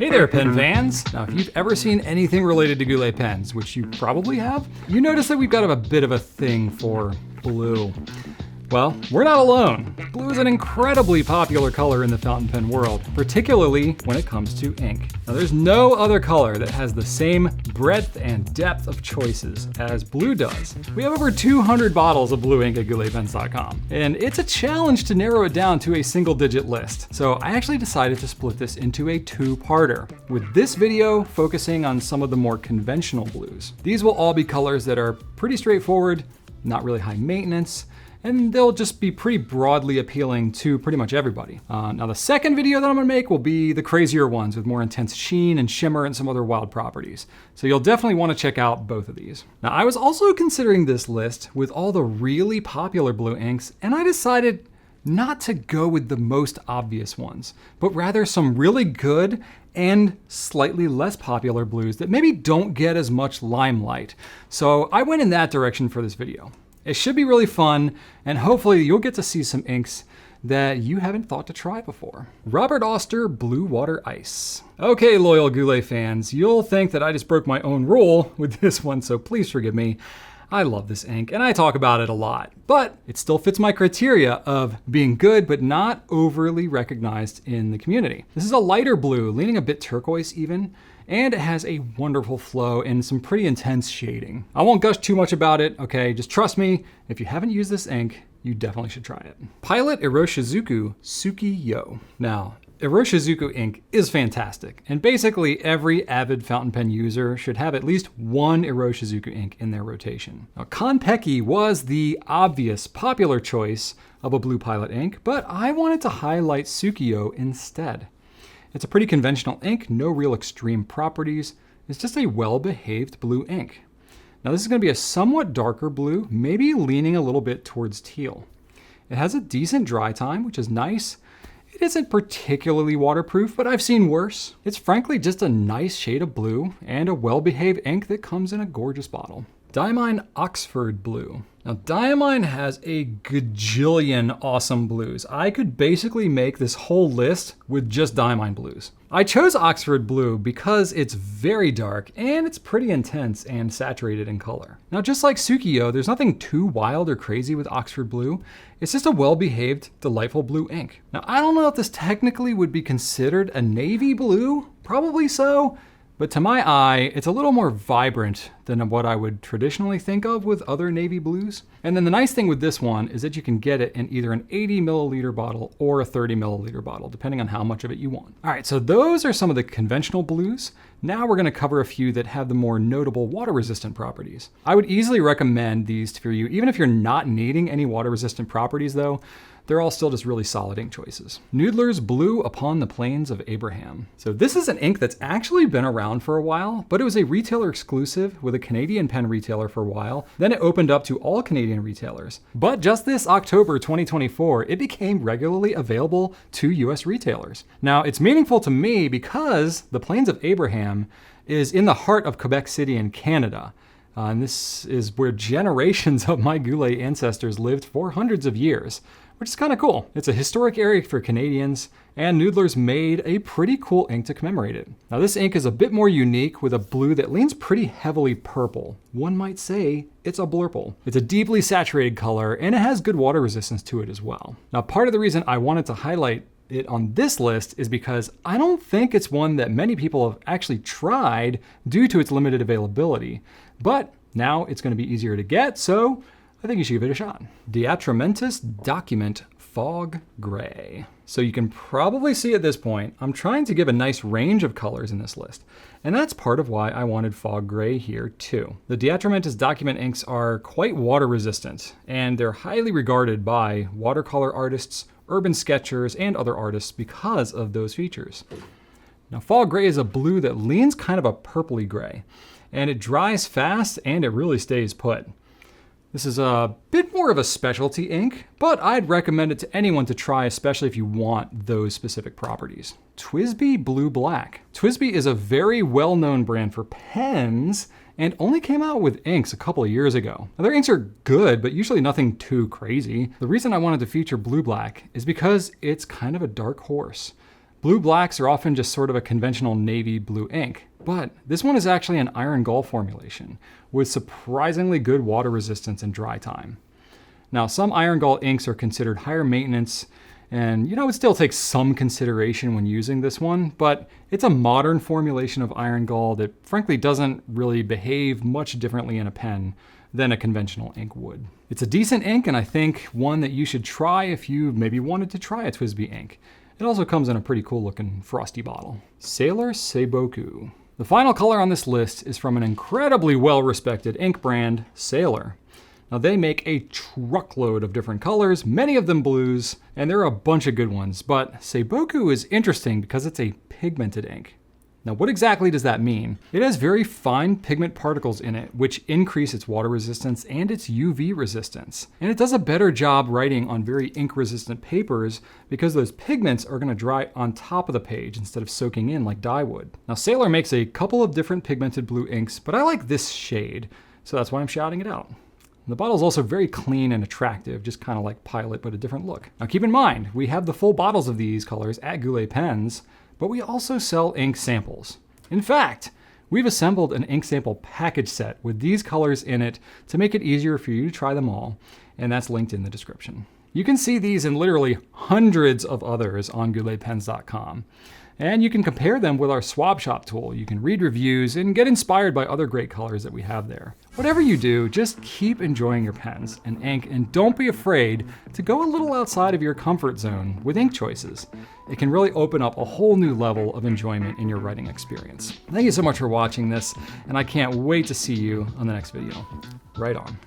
Hey there, pen fans! Now, if you've ever seen anything related to Goulet pens, which you probably have, you notice that we've got a bit of a thing for blue. Well, we're not alone. Blue is an incredibly popular color in the fountain pen world, particularly when it comes to ink. Now, there's no other color that has the same breadth and depth of choices as blue does. We have over 200 bottles of blue ink at gouletpens.com, and it's a challenge to narrow it down to a single-digit list. So I actually decided to split this into a two-parter, with this video focusing on some of the more conventional blues. These will all be colors that are pretty straightforward, not really high maintenance, and they'll just be pretty broadly appealing to pretty much everybody. Now the second video that I'm gonna make will be the crazier ones with more intense sheen and shimmer and some other wild properties. So you'll definitely wanna check out both of these. Now I was also considering this list with all the really popular blue inks, and I decided not to go with the most obvious ones, but rather some really good and slightly less popular blues that maybe don't get as much limelight. So I went in that direction for this video. It should be really fun, and hopefully you'll get to see some inks that you haven't thought to try before. Robert Oster Blue Water Ice. Okay, loyal Goulet fans, you'll think that I just broke my own rule with this one, so please forgive me. I love this ink, and I talk about it a lot, but it still fits my criteria of being good, but not overly recognized in the community. This is a lighter blue, leaning a bit turquoise even, and it has a wonderful flow and some pretty intense shading. I won't gush too much about it, okay? Just trust me, if you haven't used this ink, you definitely should try it. Pilot Iroshizuku Tsuki-Yo. Now, Iroshizuku ink is fantastic, and basically every avid fountain pen user should have at least one Iroshizuku ink in their rotation. Now, Konpeki was the obvious popular choice of a blue Pilot ink, but I wanted to highlight Tsuki-Yo instead. It's a pretty conventional ink, no real extreme properties. It's just a well-behaved blue ink. Now this is going to be a somewhat darker blue, maybe leaning a little bit towards teal. It has a decent dry time, which is nice. It isn't particularly waterproof, but I've seen worse. It's frankly just a nice shade of blue and a well-behaved ink that comes in a gorgeous bottle. Diamine Oxford Blue. Now Diamine has a gajillion awesome blues. I could basically make this whole list with just Diamine blues. I chose Oxford Blue because it's very dark and it's pretty intense and saturated in color. Now just like Tsuki-Yo, there's nothing too wild or crazy with Oxford Blue. It's just a well-behaved, delightful blue ink. Now I don't know if this technically would be considered a navy blue, probably so, but to my eye, it's a little more vibrant than what I would traditionally think of with other navy blues. And then the nice thing with this one is that you can get it in either an 80 milliliter bottle or a 30 milliliter bottle, depending on how much of it you want. All right, so those are some of the conventional blues. Now we're gonna cover a few that have the more notable water resistant properties. I would easily recommend these for you, even if you're not needing any water resistant properties though. They're all still just really solid ink choices. Noodler's Blue Upon the Plains of Abraham. So this is an ink that's actually been around for a while, but it was a retailer exclusive with a Canadian pen retailer for a while. Then it opened up to all Canadian retailers. But just this October 2024, it became regularly available to US retailers. Now it's meaningful to me because the Plains of Abraham is in the heart of Quebec City in Canada. And this is where generations of my Goulet ancestors lived for hundreds of years, which is kind of cool. It's a historic area for Canadians, and Noodler's made a pretty cool ink to commemorate it. Now this ink is a bit more unique with a blue that leans pretty heavily purple. One might say it's a blurple. It's a deeply saturated color, and it has good water resistance to it as well. Now part of the reason I wanted to highlight it on this list is because I don't think it's one that many people have actually tried due to its limited availability, but now it's going to be easier to get, so I think you should give it a shot. The Atramentis Document Fog Gray. So you can probably see at this point, I'm trying to give a nice range of colors in this list. And that's part of why I wanted Fog Gray here too. The Atramentis Document inks are quite water resistant, and they're highly regarded by watercolor artists, urban sketchers, and other artists because of those features. Now Fog Gray is a blue that leans kind of a purpley gray, and it dries fast and it really stays put. This is a bit more of a specialty ink, but I'd recommend it to anyone to try, especially if you want those specific properties. TWSBI Blue-Black. TWSBI is a very well-known brand for pens and only came out with inks a couple of years ago. Now, their inks are good, but usually nothing too crazy. The reason I wanted to feature Blue-Black is because it's kind of a dark horse. Blue-Blacks are often just sort of a conventional navy blue ink, but this one is actually an iron gall formulation with surprisingly good water resistance and dry time. Now, some iron gall inks are considered higher maintenance, and it still takes some consideration when using this one, but it's a modern formulation of iron gall that frankly doesn't really behave much differently in a pen than a conventional ink would. It's a decent ink, and I think one that you should try if you maybe wanted to try a TWSBI ink. It also comes in a pretty cool looking frosty bottle. Sailor Seiboku. The final color on this list is from an incredibly well-respected ink brand, Sailor. Now they make a truckload of different colors, many of them blues, and there are a bunch of good ones, but Seiboku is interesting because it's a pigmented ink. Now what exactly does that mean? It has very fine pigment particles in it, which increase its water resistance and its UV resistance. And it does a better job writing on very ink-resistant papers because those pigments are going to dry on top of the page instead of soaking in like dye would. Now Sailor makes a couple of different pigmented blue inks, but I like this shade, so that's why I'm shouting it out. The bottle is also very clean and attractive, just kind of like Pilot, but a different look. Now keep in mind, we have the full bottles of these colors at Goulet Pens, but we also sell ink samples. In fact, we've assembled an ink sample package set with these colors in it to make it easier for you to try them all, and that's linked in the description. You can see these and literally hundreds of others on gouletpens.com. And you can compare them with our Swab Shop tool. You can read reviews and get inspired by other great colors that we have there. Whatever you do, just keep enjoying your pens and ink, and don't be afraid to go a little outside of your comfort zone with ink choices. It can really open up a whole new level of enjoyment in your writing experience. Thank you so much for watching this, and I can't wait to see you on the next video. Right on.